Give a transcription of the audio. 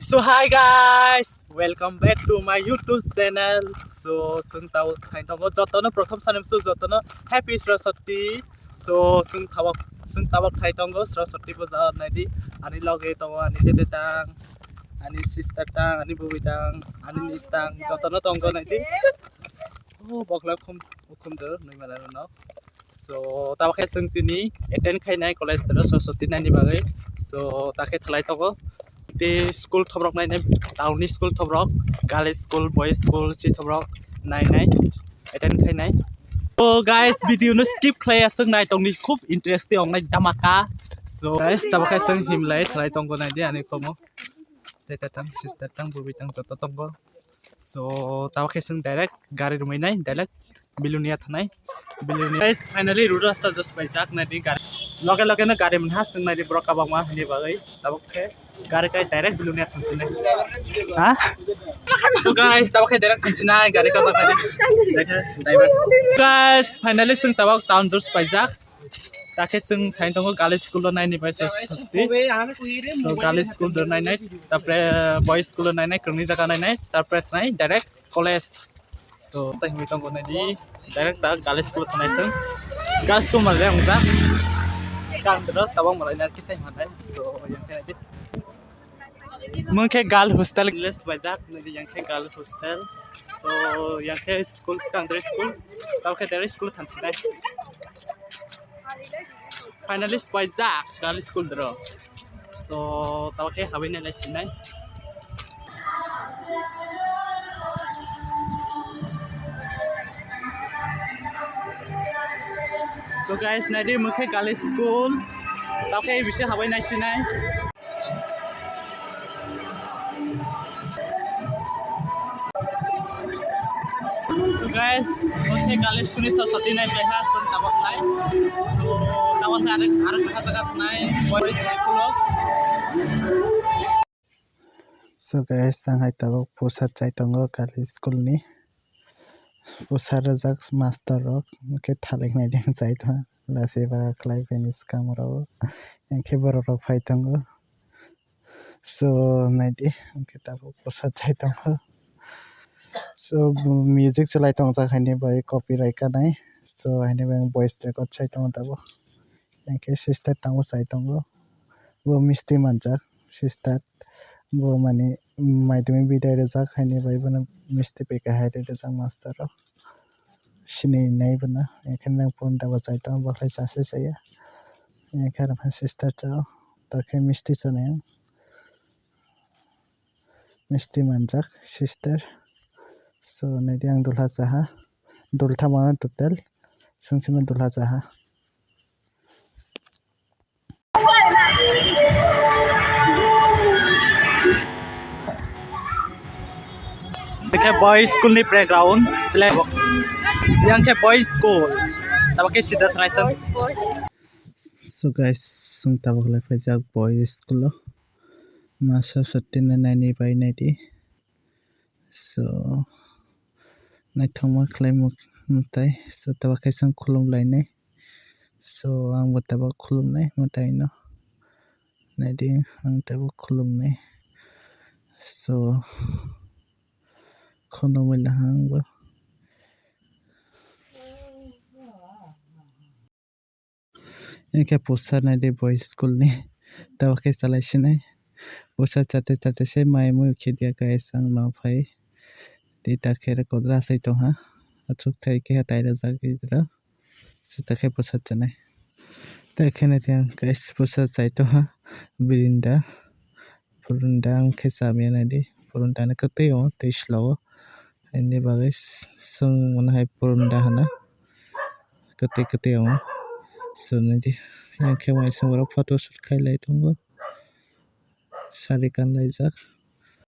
So hi guys, welcome back to my YouTube channel. So sung tao thain tong joto no prothom sanem su joto no happy Saraswati. So sung tawak thai tong Saraswati puja nai ani loge tong ani tete tang ani sister tang ani bubi tang ani nis tang joto no tong nai di. Oh bokla khum der nai mala no. So tawak he sung tini attend khai nai college der Saraswati nai ni bagai. So take thlai tong di school thobrok nai tauni school thobrok girls school boys school si thobrok nai attend khai nai. So guys video no skip khlai asung nai tong ni khub interesting ong nai damaka. So guys tabak khai sung himlai thlai tong go nai di ani komo tete tang sister tang bubi tang joto tong go. So tabak khai sung direct gari rumai nai direct bilunia thanai bilunia. Guys finally road rasta just paijak nai di gari lage lage na gari manha sung nai di brok kabangma ni bagai tabak khai gari kai direct bilunia thansine ha. So guys tabak khai direct thansina gari ka bakha driver guys finally sung tabak town just paijak take sung thain tongo girls school nai ni bai so girls school dor nai tapre boys school nai kroni jaga nai tapre nai direct college. So tang mi tongo nai di direct ta girls school thanai sung girls school mal reng ja skang dor tabang malai na kisai manai. So yang kai di mungke girl hostel les bajak nai yang kai girl hostel. So yang kai school secondary school tau kai direct school thansinai finalist bajak girl school dro. So tau kai hawin lai sinai. So guys nadi mungke girl school tau kai bisa hawin lai sinai. So guys, okay college school ni Saraswati nai pleha sun tabak nai. So tawon arek jagat nai boys school. So guys sangai tabak pusat chai tongo college school ni pusat rajak master rok ke thalik nai ding chai tha lase ba klai penis kamaro enke borok rok phai tongo. So nai di ke tabak pusat chai tongo. So music chalai tong jak haini bai copyright ka nai. So haini bai voice record chai tong tabo enke sister tango chai tongo bo misti manjak sister bo mani maidumi bidai rejak haini bai bono misti peka hai rejak master rok sini nai bana enke nang phone tabo chai tong baklai chase chaya enke ar sister chao take misti chanai misti manjak sister. So nadi ang dulha chaha dultha mana total sungsima dulha chaha. Ke boys school ni playground play yang ke boys school tabake sida thraisan. So guys sung tabak lai phaijak boys school lo masa satin nai ni bai nai di. So nai thongma khlaimuk mutai so tabak sung khulum lai nai. So ang bo tabak khulum nai mutai no nai di ang tabak khulum nai. So khono mila hang bo enke pusa nai di boys school ni tabak chalai sinai pusa chate se mai mu khidia guys ang no phai di takher kodra sai to ha achuk thai ke tai rajak idra so takhe pusa chanai takhe na tiang guys pusa chai to ha birinda purunda ang khe chamya na di purunda na kate o teislao ani bagai sung mana hai purunda hana kate o. So nadi yang khe mai sung rok photo shoot khai lai tongo sari kan laijak.